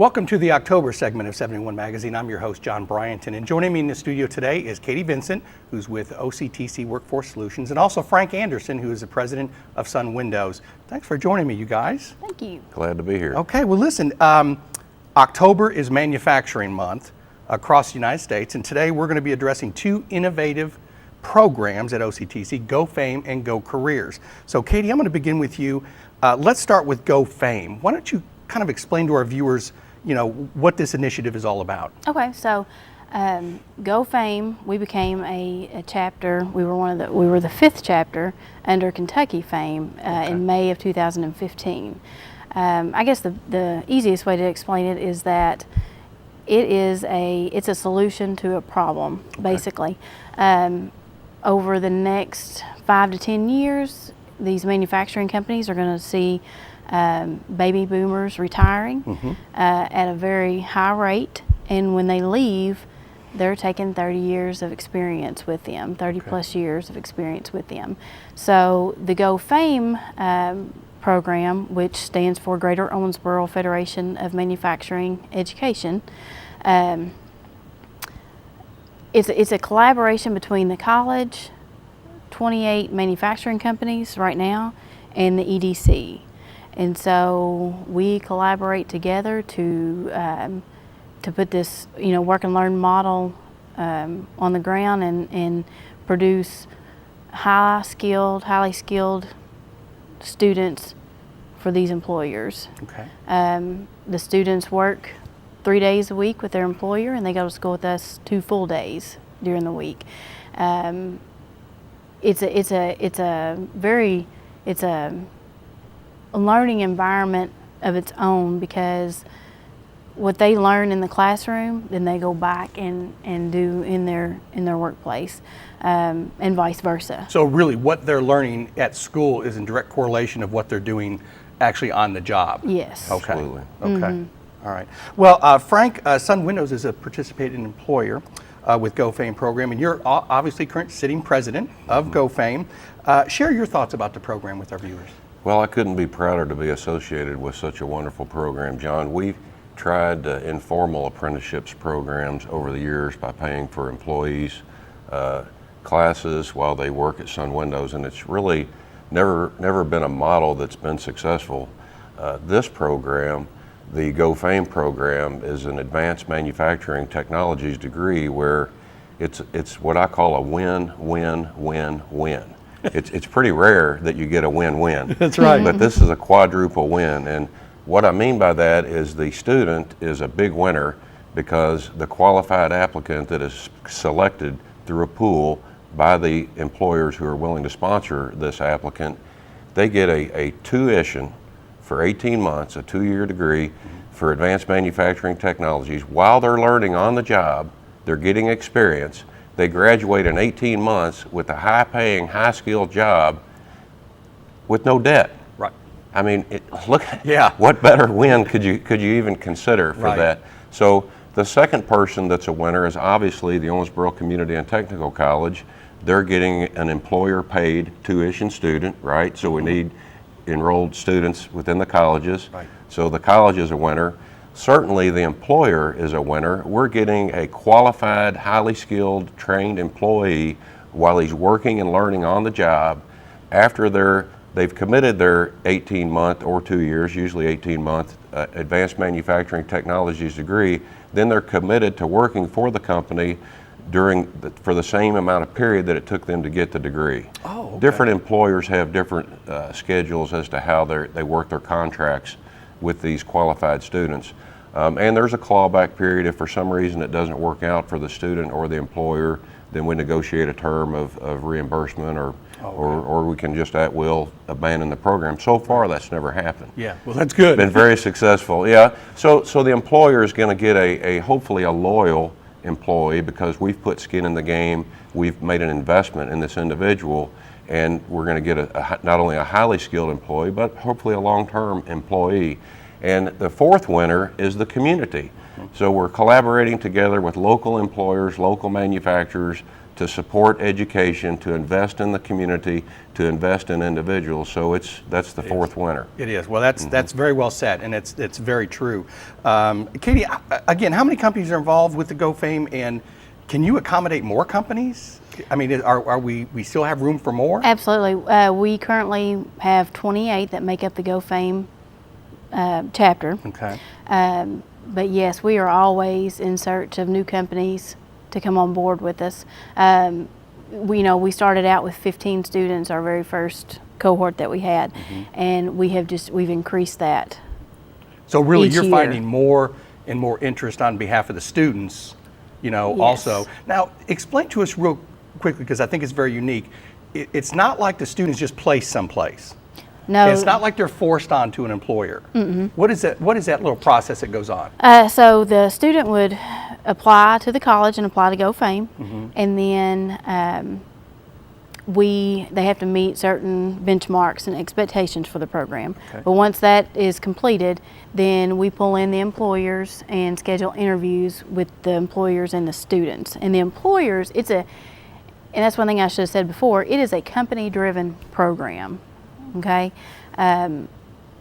Welcome to the October segment of 71 Magazine. I'm your host, John Bryanton, and joining me in the studio today is Katie Vincent, who's with OCTC Workforce Solutions, and also Frank Anderson, who is the president of Sun Windows. Thanks for joining me, you guys. Thank you. Glad to be here. Okay, well listen, October is Manufacturing Month across the United States, and today we're going to be addressing two innovative programs at OCTC, Go Fame and Go Careers. So Katie, I'm going to begin with you. Let's start with Go Fame. Why don't you kind of explain to our viewers, you know, what this initiative is all about? Okay, so Go Fame, we became a chapter. We were the fifth chapter under Kentucky Fame in May of 2015. I guess the easiest way to explain it is that it's a solution to a problem, basically. Over the next 5 to 10 years, these manufacturing companies are going to see baby boomers retiring at a very high rate, and when they leave, they're taking 30 years of experience with them, 30 plus years of experience with them. So the Go Fame program, which stands for Greater Owensboro Federation of Manufacturing Education, it's a collaboration between the college, 28 manufacturing companies right now, and the EDC. And so we collaborate together to put this, work and learn model on the ground and produce highly skilled students for these employers. Okay. The students work 3 days a week with their employer, and they go to school with us 2 full days during the week. It's a learning environment of its own, because what they learn in the classroom, then they go back and do in their workplace, and vice versa. So really what they're learning at school is in direct correlation of what they're doing actually on the job. Yes. Okay. Absolutely. Okay. All right. Well, Frank, Sun Windows is a participating employer with Go Fame program, and you're obviously current sitting president of Go Fame. Share your thoughts about the program with our viewers. Well, I couldn't be prouder to be associated with such a wonderful program, John. We've tried informal apprenticeships programs over the years by paying for employees' classes while they work at Sun Windows, and it's really never been a model that's been successful. This program, the Go Fame program, is an advanced manufacturing technologies degree where it's what I call a win-win-win-win. It's pretty rare that you get a win-win. That's right. But this is a quadruple win, and what I mean by that is the student is a big winner because the qualified applicant that is selected through a pool by the employers who are willing to sponsor this applicant, they get a tuition for 18 months, a 2-year degree for advanced manufacturing technologies. While they're learning on the job, they're getting experience. They graduate in 18 months with a high-paying, high-skilled job with no debt. Right. I mean, what better win could you even consider for that? So the second person that's a winner is obviously the Owensboro Community and Technical College. They're getting an employer-paid tuition student, right? So we need enrolled students within the colleges. Right. So the college is a winner. Certainly the employer is a winner. We're getting a qualified, highly skilled, trained employee while he's working and learning on the job. After they've committed their 18-month or 2 years, usually 18-month advanced manufacturing technologies degree, then they're committed to working for the company for the same amount of period that it took them to get the degree. Oh, okay. Different employers have different schedules as to how they work their contracts with these qualified students. And there's a clawback period. If for some reason it doesn't work out for the student or the employer, then we negotiate a term of reimbursement or we can just at will abandon the program. So far that's never happened. Yeah, well that's good. Been very successful, yeah. So the employer is going to get hopefully a loyal employee because we've put skin in the game, we've made an investment in this individual, and we're going to get not only a highly skilled employee, but hopefully a long-term employee. And the fourth winner is the community. So we're collaborating together with local employers, local manufacturers to support education, to invest in the community, to invest in individuals. So that's the fourth winner. It is. Well, that's very well said, and it's very true. Katie, again, how many companies are involved with the GoFame, and can you accommodate more companies? I mean, are we still have room for more? Absolutely. We currently have 28 that make up the GoFame chapter. Okay. But yes, we are always in search of new companies to come on board with us. We started out with 15 students, our very first cohort that we had, and we've increased that. So really, each you're year. finding more and more interest on behalf of the students, Yes. also. Now, explain to us real quickly, because I think it's very unique. It's not like the students just place someplace. No, It's not like they're forced onto an employer. What is that little process that goes on? so the student would apply to the college and apply to GoFame, and then they have to meet certain benchmarks and expectations for the program. Okay. But once that is completed, then we pull in the employers and schedule interviews with the employers and the students. And the employers, and that's one thing I should have said before, it is a company-driven program. Okay,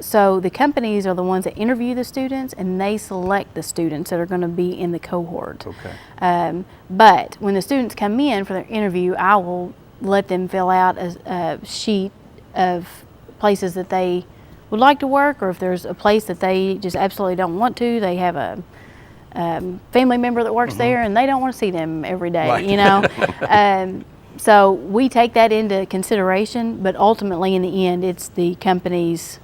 so the companies are the ones that interview the students, and they select the students that are going to be in the cohort. Okay. But when the students come in for their interview, I will let them fill out a sheet of places that they would like to work, or if there's a place that they just absolutely don't want to. They have a family member that works there, and they don't want to see them every day. Right. So we take that into consideration, but ultimately in the end, it's the companies,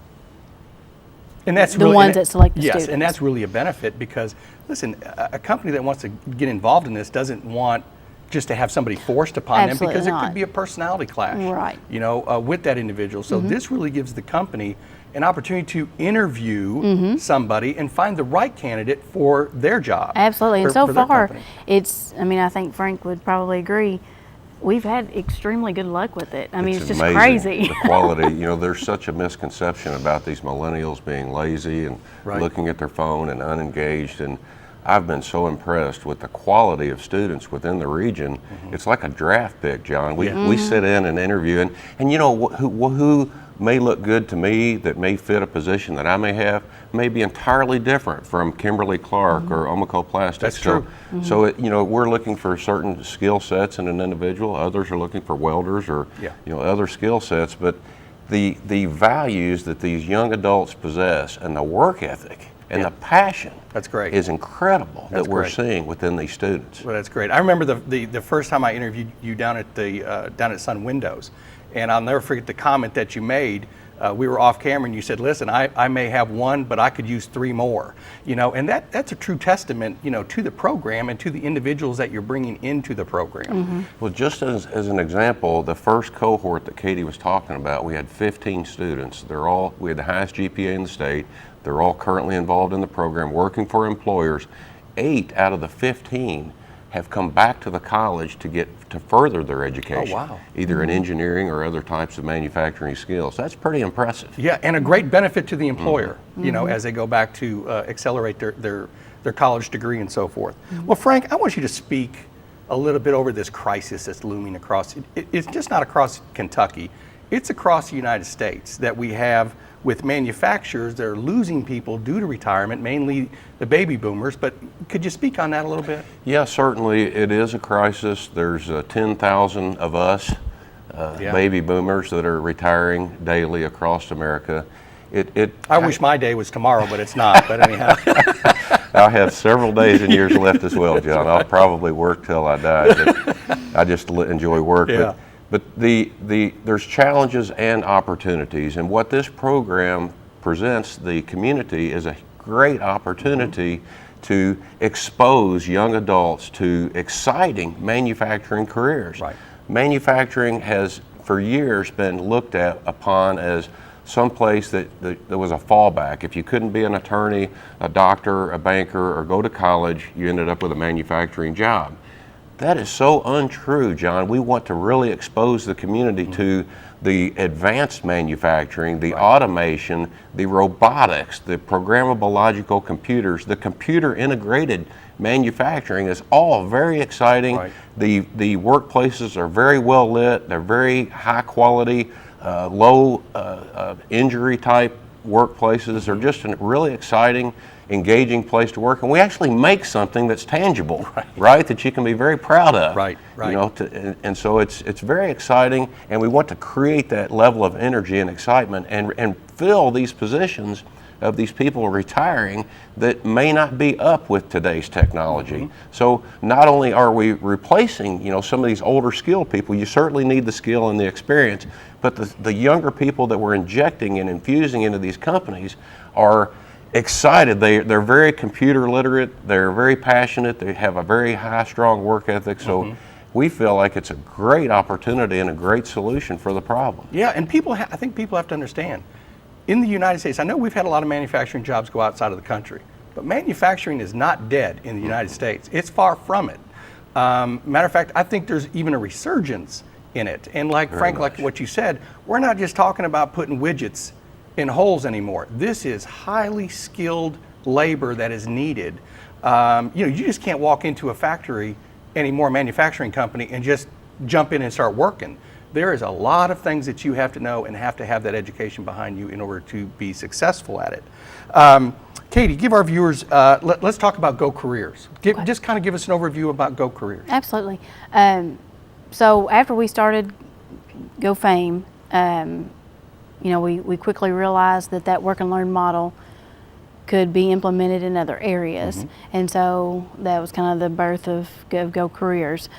And that's the really, ones that select the yes, students. and that's really a benefit, because listen, a company that wants to get involved in this doesn't want just to have somebody forced upon them, Absolutely because it not. could be a personality clash, Right. with that individual. So this really gives the company an opportunity to interview somebody and find the right candidate for their job. Absolutely, and for so their far, company. I think Frank would probably agree, we've had extremely good luck with it. I mean, it's just amazing, crazy. the quality. There's such a misconception about these millennials being lazy and Right. looking at their phone and unengaged. And I've been so impressed with the quality of students within the region. It's like a draft pick, John. We sit in and interview, and who may look good to me, that may fit a position that I may have, may be entirely different from Kimberly Clark or Omico Plastics. That's true. So we're looking for certain skill sets in an individual. Others are looking for welders or other skill sets. But the values that these young adults possess, and the work ethic and the passion, That's great. is incredible That's that we're great. seeing within these students. Well, that's great. I remember the first time I interviewed you down at Sun Windows, and I'll never forget the comment that you made. We were off camera, and you said, "Listen, I may have one, but I could use 3 more." And that's a true testament, to the program and to the individuals that you're bringing into the program. Well, just as an example, the first cohort that Katie was talking about, we had 15 students. We had the highest GPA in the state. They're all currently involved in the program, working for employers. 8 out of the 15 have come back to the college to further their education. Oh, wow. Either in engineering or other types of manufacturing skills. That's pretty impressive. Yeah, and a great benefit to the employer, as they go back to accelerate their college degree and so forth. Well, Frank, I want you to speak a little bit over this crisis that's looming across. It's just not across Kentucky. It's across the United States that we have with manufacturers that are losing people due to retirement, mainly the baby boomers. But could you speak on that a little bit? Yeah, certainly it is a crisis. There's 10,000 of us, baby boomers, that are retiring daily across America. I wish my day was tomorrow, but it's not. But anyhow. I have several days and years left as well, John. I'll probably work till I die. But I just enjoy work. Yeah. But there's challenges and opportunities, and what this program presents the community is a great opportunity to expose young adults to exciting manufacturing careers. Right. Manufacturing has for years been looked upon as some place that was a fallback. If you couldn't be an attorney, a doctor, a banker, or go to college, you ended up with a manufacturing job. That is so untrue, John. We want to really expose the community to the advanced manufacturing, the automation, the robotics, the programmable logical computers, the computer integrated manufacturing is all very exciting. Right. The workplaces are very well lit, they're very high quality, low injury type workplaces. They're just a really exciting, engaging place to work, and we actually make something that's tangible, right? That you can be very proud of, Right. You know, and so it's very exciting, and we want to create that level of energy and excitement, and fill these positions of these people retiring that may not be up with today's technology. So not only are we replacing, you know, some of these older skilled people, you certainly need the skill and the experience, but the younger people that we're injecting and infusing into these companies are excited. They're very computer literate, they're very passionate, they have a very high, strong work ethic. So we feel like it's a great opportunity and a great solution for the problem. Yeah, and I think people have to understand, in the United States, I know we've had a lot of manufacturing jobs go outside of the country, but manufacturing is not dead in the United States. It's far from it. Matter of fact, I think there's even a resurgence in it. And like Frank, like what you said, we're not just talking about putting widgets in holes anymore. This is highly skilled labor that is needed. You know, you just can't walk into a factory anymore, manufacturing company, and just jump in and start working. There is a lot of things that you have to know and have to have that education behind you in order to be successful at it. Katie, give our viewers, let's talk about Go Careers. Just kind of give us an overview about Go Careers. Absolutely. So after we started Go Fame, you know, we quickly realized that work and learn model could be implemented in other areas. And so that was kind of the birth of Go Careers.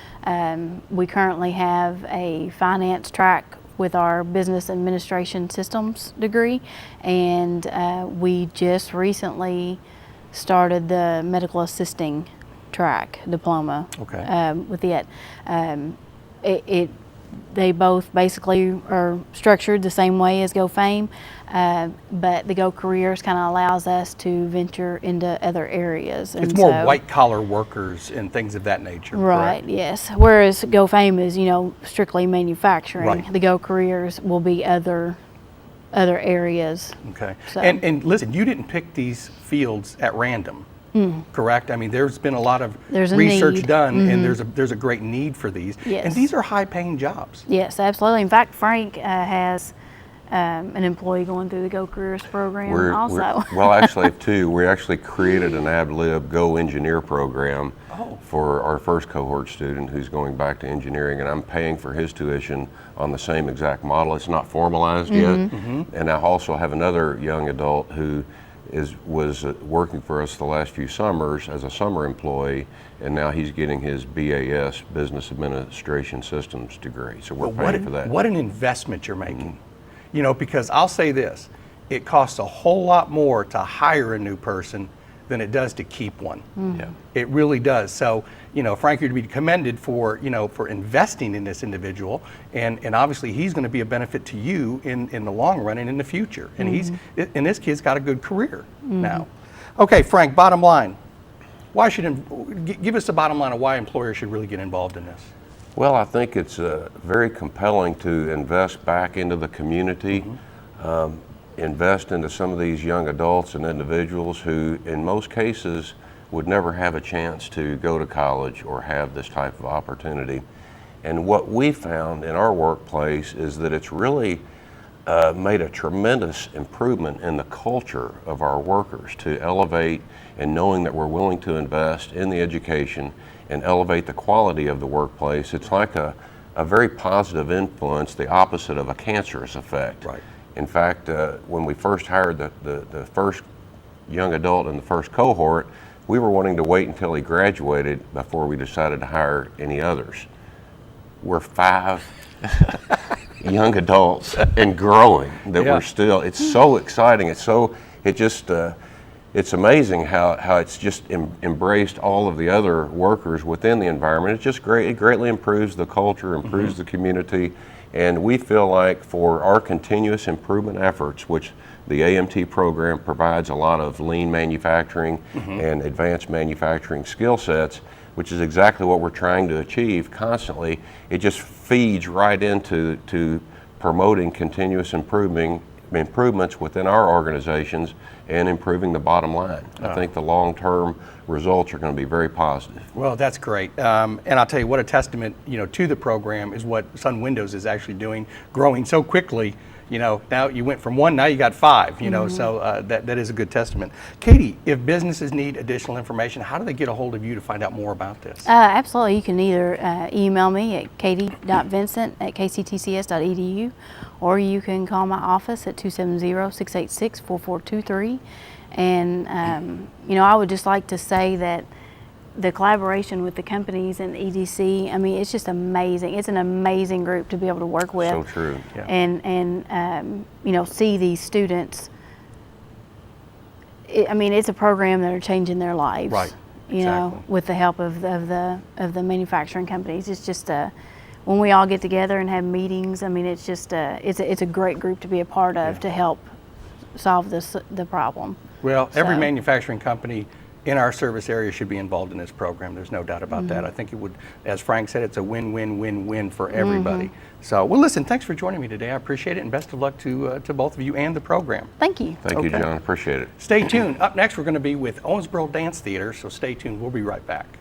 We currently have a finance track with our business administration systems degree, and we just recently started the medical assisting track diploma with it. They both basically are structured the same way as Go Fame, but the Go Careers kind of allows us to venture into other areas. It's more white collar workers and things of that nature. Right, correct? yes. Whereas Go Fame is, you know, strictly manufacturing. Right. The Go Careers will be other areas. Okay. So. And listen, you didn't pick these fields at random. Correct? I mean, there's been a lot of research done, and there's a great need for these. Yes. And these are high-paying jobs. Yes, absolutely. In fact, Frank has an employee going through the Go Careers program also. Well, actually, too, we actually created an ad-lib Go Engineer program for our first cohort student who's going back to engineering, and I'm paying for his tuition on the same exact model. It's not formalized yet. And I also have another young adult who was working for us the last few summers as a summer employee, and now he's getting his BAS, Business Administration Systems degree. So we're paying for that. What an investment you're making. You know, because I'll say this, it costs a whole lot more to hire a new person than it does to keep one. Yeah. It really does. So, you know, Frank, you're to be commended for, you know, for investing in this individual, and obviously he's going to be a benefit to you in the long run and in the future. And this kid's got a good career now. Okay, Frank, bottom line. Why give us the bottom line of why employers should really get involved in this? Well, I think it's very compelling to invest back into the community, invest into some of these young adults and individuals who, in most cases, would never have a chance to go to college or have this type of opportunity. And what we found in our workplace is that it's really made a tremendous improvement in the culture of our workers to elevate, and knowing that we're willing to invest in the education and elevate the quality of the workplace. It's like a very positive influence, the opposite of a cancerous effect. Right. In fact, when we first hired the first young adult in the first cohort, we were wanting to wait until he graduated before we decided to hire any others. We're 5 young adults and growing that we're still, it's so exciting. It's amazing how it's just embraced all of the other workers within the environment. It's just great. It greatly improves the culture, improves the community, and we feel like for our continuous improvement efforts, which The AMT program provides a lot of lean manufacturing and advanced manufacturing skill sets, which is exactly what we're trying to achieve constantly. It just feeds right into promoting continuous improvements within our organizations and improving the bottom line. I think the long-term results are going to be very positive. Well, that's great. And I'll tell you what a testament, to the program is what Sun Windows is actually doing, growing so quickly. Now you went from 1, now you got 5, so that is a good testament. Katie, if businesses need additional information, how do they get a hold of you to find out more about this? Absolutely. You can either email me at katie.vincent@kctcs.edu, or you can call my office at 270-686-4423. And, I would just like to say that the collaboration with the companies and EDC, it's just amazing. It's an amazing group to be able to work with. So true. Yeah. And see these students. It's a program that are changing their lives. Right. With the help of the manufacturing companies. It's just when we all get together and have meetings. It's just it's a great group to be a part of to help solve the problem. Well, every manufacturing company in our service area should be involved in this program. There's no doubt about that. I think it would, as Frank said, it's a win-win-win-win for everybody. So, well, listen, thanks for joining me today. I appreciate it, and best of luck to both of you and the program. Thank you. Thank you, John. Appreciate it. Stay tuned. Up next, we're going to be with Owensboro Dance Theater, so stay tuned. We'll be right back.